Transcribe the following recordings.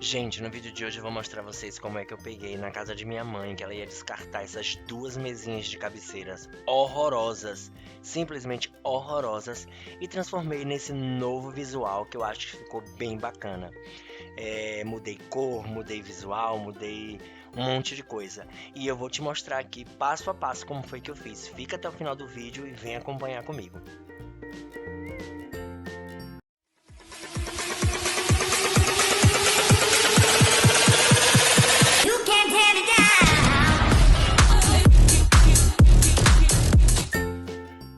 Gente, no vídeo de hoje eu vou mostrar a vocês como é que eu peguei na casa de minha mãe, que ela ia descartar essas duas mesinhas de cabeceiras horrorosas, simplesmente horrorosas, e transformei nesse novo visual que eu acho que ficou bem bacana. Mudei cor, mudei visual, mudei um monte de coisa. E eu vou te mostrar aqui passo a passo como foi que eu fiz. Fica até o final do vídeo e vem acompanhar comigo.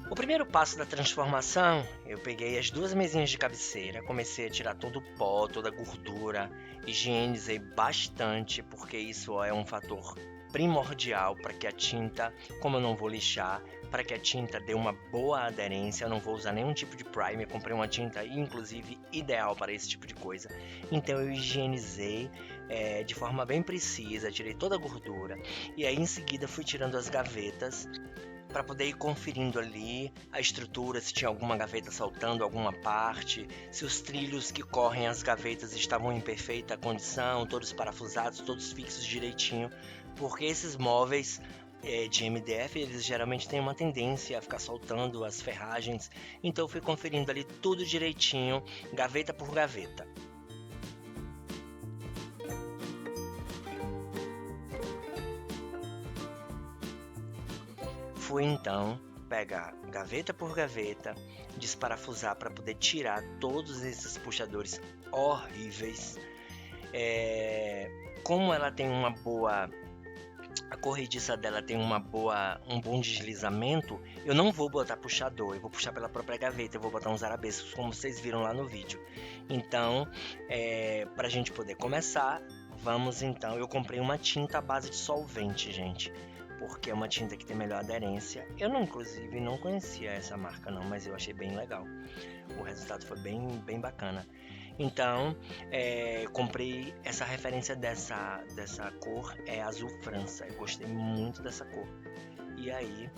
O primeiro passo da transformação, eu peguei as duas mesinhas de cabeceira, comecei a tirar todo o pó, toda a gordura, higienizei bastante, porque isso é um fator primordial para que a tinta, como eu não vou lixar, para que a tinta dê uma boa aderência. Eu não vou usar nenhum tipo de primer, comprei uma tinta inclusive ideal para esse tipo de coisa. Então eu higienizei de forma bem precisa, tirei toda a gordura e aí em seguida fui tirando as gavetas para poder ir conferindo ali a estrutura, se tinha alguma gaveta saltando alguma parte, se os trilhos que correm as gavetas estavam em perfeita condição, todos parafusados, todos fixos direitinho, porque esses móveis de MDF, eles geralmente têm uma tendência a ficar soltando as ferragens, então eu fui conferindo ali tudo direitinho, gaveta por gaveta. Fui então pegar gaveta por gaveta, desparafusar para poder tirar todos esses puxadores horríveis. Como ela tem uma boa, a corrediça dela tem um bom deslizamento, eu não vou botar puxador, eu vou puxar pela própria gaveta, eu vou botar uns arabescos, como vocês viram lá no vídeo. Então, para a gente poder começar, vamos então, eu comprei uma tinta à base de solvente, gente, porque é uma tinta que tem melhor aderência. Eu inclusive não conhecia essa marca não, mas eu achei bem legal. O resultado foi bem bacana. Então, comprei essa referência dessa cor, é azul França. Eu gostei muito dessa cor. E aí,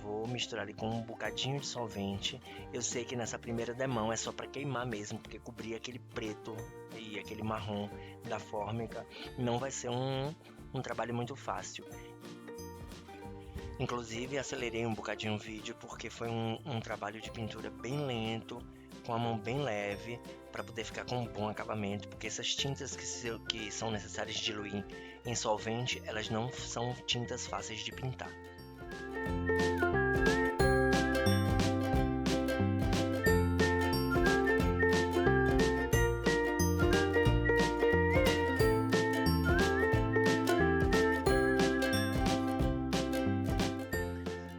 vou misturar ali com um bocadinho de solvente. Eu sei que nessa primeira demão é só para queimar mesmo, porque cobrir aquele preto e aquele marrom da fórmica não vai ser um trabalho muito fácil. Inclusive acelerei um bocadinho o vídeo porque foi um trabalho de pintura bem lento, com a mão bem leve, para poder ficar com um bom acabamento, porque essas tintas que são necessárias diluir em solvente, elas não são tintas fáceis de pintar.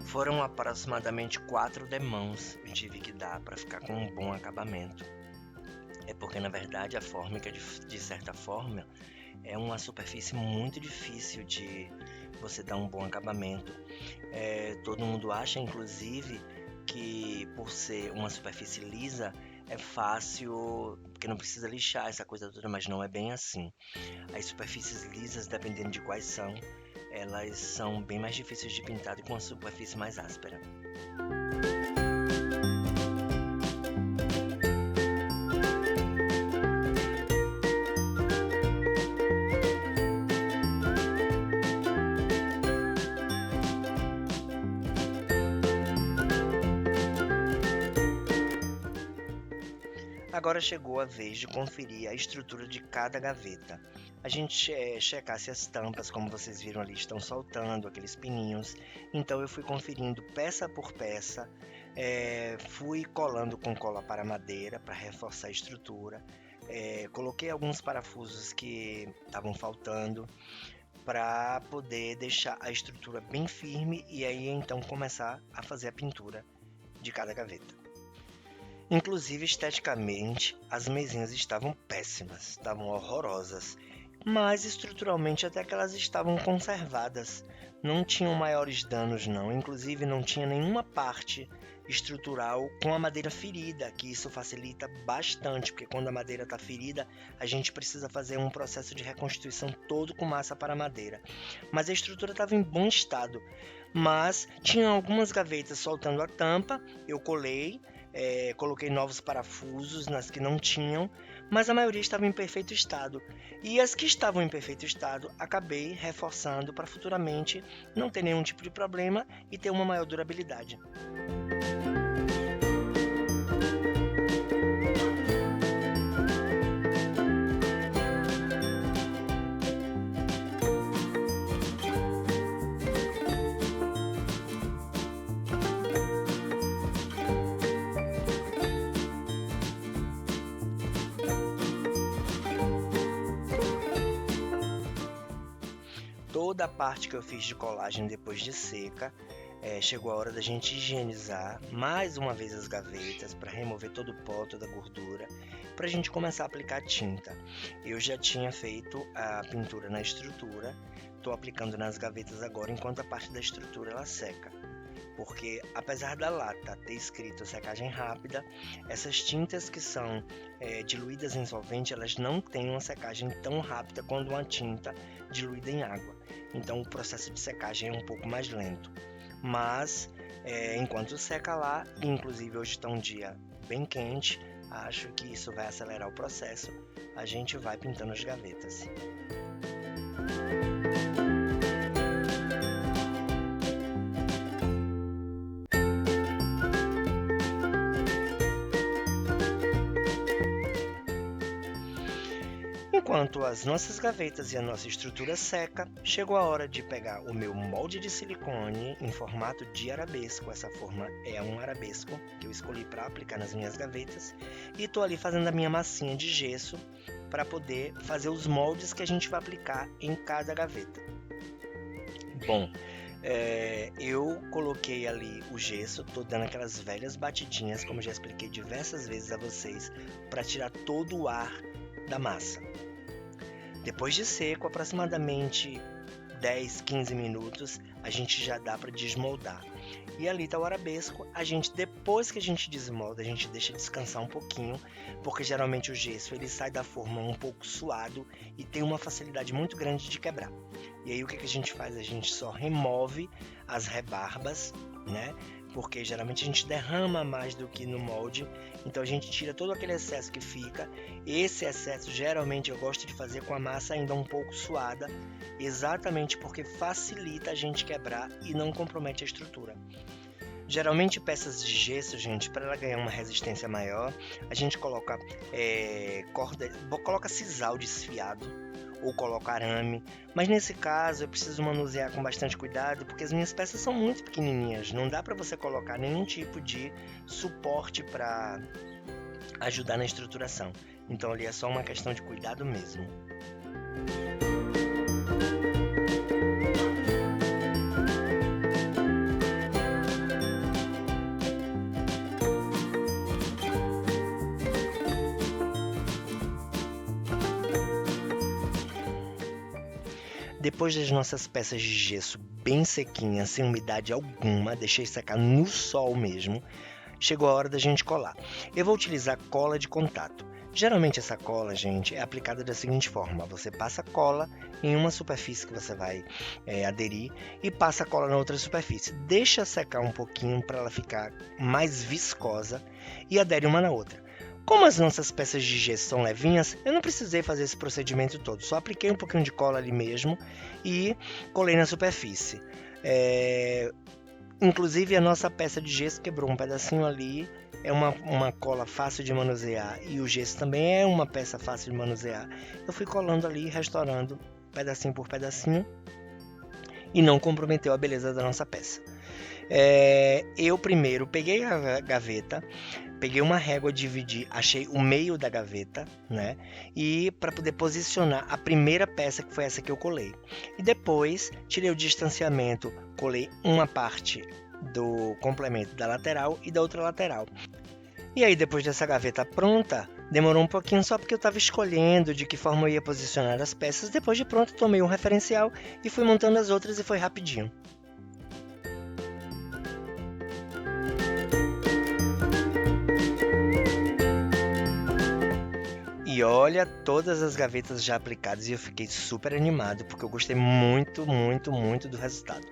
Foram aproximadamente 4 demãos eu tive que dar para ficar com um bom acabamento. É porque na verdade a fórmica de certa forma é uma superfície muito difícil de você dar um bom acabamento. Todo mundo acha inclusive que por ser uma superfície lisa é fácil, porque não precisa lixar essa coisa toda, mas não é bem assim. As superfícies lisas, dependendo de quais são, elas são bem mais difíceis de pintar do que uma superfície mais áspera. Agora chegou a vez de conferir a estrutura de cada gaveta. A gente checar se as tampas, como vocês viram ali, estão soltando aqueles pininhos. Então eu fui conferindo peça por peça, fui colando com cola para madeira para reforçar a estrutura. Coloquei alguns parafusos que estavam faltando para poder deixar a estrutura bem firme e aí então começar a fazer a pintura de cada gaveta. Inclusive, esteticamente, as mesinhas estavam péssimas, estavam horrorosas, mas estruturalmente até que elas estavam conservadas, não tinham maiores danos não, inclusive não tinha nenhuma parte estrutural com a madeira ferida, que isso facilita bastante, porque quando a madeira está ferida, a gente precisa fazer um processo de reconstituição todo com massa para madeira, mas a estrutura estava em bom estado, mas tinha algumas gavetas soltando a tampa, eu colei, coloquei novos parafusos nas que não tinham, mas a maioria estava em perfeito estado. E as que estavam em perfeito estado, acabei reforçando para futuramente não ter nenhum tipo de problema e ter uma maior durabilidade. Toda a parte que eu fiz de colagem depois de seca, chegou a hora da gente higienizar mais uma vez as gavetas para remover todo o pó, toda a gordura, para a gente começar a aplicar tinta. Eu já tinha feito a pintura na estrutura, estou aplicando nas gavetas agora enquanto a parte da estrutura ela seca. Porque apesar da lata ter escrito secagem rápida, essas tintas que são diluídas em solvente, elas não têm uma secagem tão rápida quanto uma tinta diluída em água. Então o processo de secagem é um pouco mais lento. Mas enquanto seca lá, e inclusive hoje está um dia bem quente, acho que isso vai acelerar o processo. A gente vai pintando as gavetas. Enquanto as nossas gavetas e a nossa estrutura seca, chegou a hora de pegar o meu molde de silicone em formato de arabesco. Essa forma é um arabesco que eu escolhi para aplicar nas minhas gavetas. E estou ali fazendo a minha massinha de gesso para poder fazer os moldes que a gente vai aplicar em cada gaveta. Bom, eu coloquei ali o gesso, estou dando aquelas velhas batidinhas, como já expliquei diversas vezes a vocês, para tirar todo o ar da massa. Depois de seco, aproximadamente 10, 15 minutos, a gente já dá para desmoldar. E ali está o arabesco. Depois que a gente desmolda, a gente deixa descansar um pouquinho, porque geralmente o gesso ele sai da forma um pouco suado e tem uma facilidade muito grande de quebrar. E aí o que a gente faz? A gente só remove as rebarbas, né? Porque geralmente a gente derrama mais do que no molde, então a gente tira todo aquele excesso que fica. Esse excesso geralmente eu gosto de fazer com a massa ainda um pouco suada, exatamente porque facilita a gente quebrar e não compromete a estrutura. Geralmente peças de gesso, gente, para ela ganhar uma resistência maior, a gente coloca sisal desfiado ou coloco arame, mas nesse caso eu preciso manusear com bastante cuidado porque as minhas peças são muito pequenininhas, não dá para você colocar nenhum tipo de suporte para ajudar na estruturação, então ali é só uma questão de cuidado mesmo. Depois das nossas peças de gesso bem sequinhas, sem umidade alguma, deixei secar no sol mesmo, chegou a hora da gente colar. Eu vou utilizar cola de contato. Geralmente essa cola, gente, é aplicada da seguinte forma: você passa cola em uma superfície que você vai aderir e passa a cola na outra superfície. Deixa secar um pouquinho para ela ficar mais viscosa e adere uma na outra. Como as nossas peças de gesso são levinhas, eu não precisei fazer esse procedimento todo, só apliquei um pouquinho de cola ali mesmo e colei na superfície. Inclusive a nossa peça de gesso quebrou um pedacinho ali, é uma cola fácil de manusear e o gesso também é uma peça fácil de manusear. Eu fui colando ali, restaurando pedacinho por pedacinho e não comprometeu a beleza da nossa peça. Eu primeiro peguei a gaveta, peguei uma régua, dividi, achei o meio da gaveta, né? E para poder posicionar a primeira peça, que foi essa que eu colei. E depois tirei o distanciamento, colei uma parte do complemento da lateral e da outra lateral. E aí depois dessa gaveta pronta, demorou um pouquinho só porque eu estava escolhendo de que forma eu ia posicionar as peças. Depois de pronto, tomei um referencial e fui montando as outras e foi rapidinho. E olha, todas as gavetas já aplicadas e eu fiquei super animado porque eu gostei muito, muito, muito do resultado.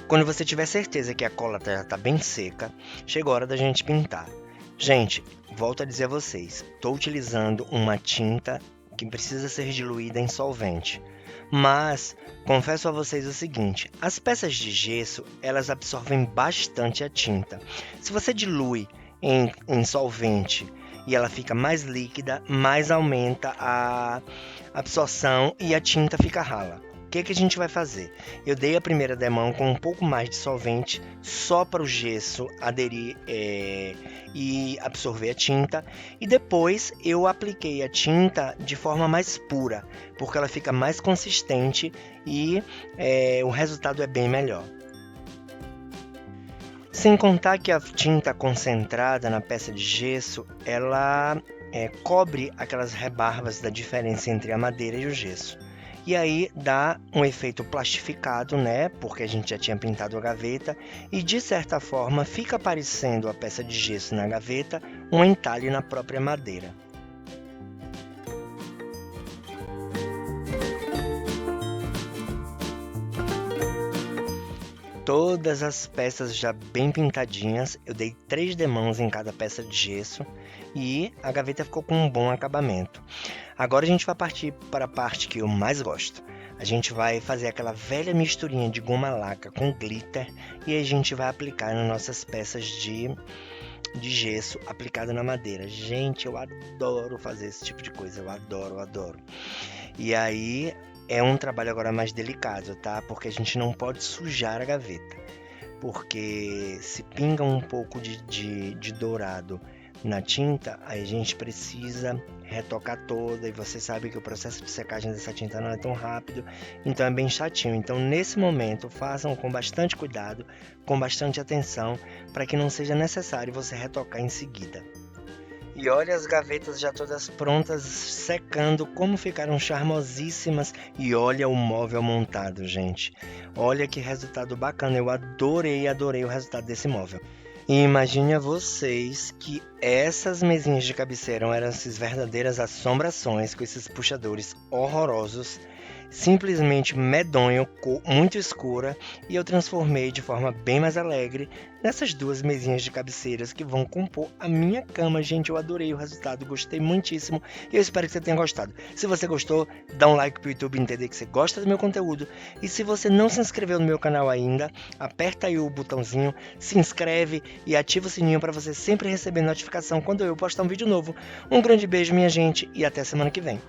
Quando você tiver certeza que a cola já está bem seca, chegou a hora da gente pintar. Gente, volto a dizer a vocês, estou utilizando uma tinta que precisa ser diluída em solvente. Mas confesso a vocês o seguinte, as peças de gesso, elas absorvem bastante a tinta. Se você dilui em solvente e ela fica mais líquida, mais aumenta a absorção e a tinta fica rala. O que a gente vai fazer? Eu dei a primeira demão com um pouco mais de solvente, só para o gesso aderir e absorver a tinta. E depois eu apliquei a tinta de forma mais pura, porque ela fica mais consistente e o resultado é bem melhor. Sem contar que a tinta concentrada na peça de gesso, ela cobre aquelas rebarbas da diferença entre a madeira e o gesso. E aí dá um efeito plastificado, né? Porque a gente já tinha pintado a gaveta e de certa forma fica parecendo a peça de gesso na gaveta um entalhe na própria madeira. Todas as peças já bem pintadinhas, eu dei 3 demãos em cada peça de gesso e a gaveta ficou com um bom acabamento. Agora a gente vai partir para a parte que eu mais gosto. A gente vai fazer aquela velha misturinha de goma laca com glitter e a gente vai aplicar nas nossas peças de gesso aplicada na madeira. Gente, eu adoro fazer esse tipo de coisa, eu adoro, adoro. E aí é um trabalho agora mais delicado, tá? Porque a gente não pode sujar a gaveta, porque se pinga um pouco de dourado na tinta, aí a gente precisa retocar toda, e você sabe que o processo de secagem dessa tinta não é tão rápido, então é bem chatinho. Então nesse momento façam com bastante cuidado, com bastante atenção, para que não seja necessário você retocar em seguida. E olha as gavetas já todas prontas, secando, como ficaram charmosíssimas. E olha o móvel montado, gente. Olha que resultado bacana, eu adorei, adorei o resultado desse móvel. E imagine a vocês que essas mesinhas de cabeceira eram essas verdadeiras assombrações com esses puxadores horrorosos, simplesmente medonho, cor muito escura, e eu transformei de forma bem mais alegre nessas 2 mesinhas de cabeceiras que vão compor a minha cama. Gente, eu adorei o resultado, gostei muitíssimo e eu espero que você tenha gostado. Se você gostou, dá um like pro YouTube entender que você gosta do meu conteúdo, e se você não se inscreveu no meu canal ainda, aperta aí o botãozinho, se inscreve e ativa o sininho para você sempre receber notificação quando eu postar um vídeo novo. Um grande beijo, minha gente, e até semana que vem.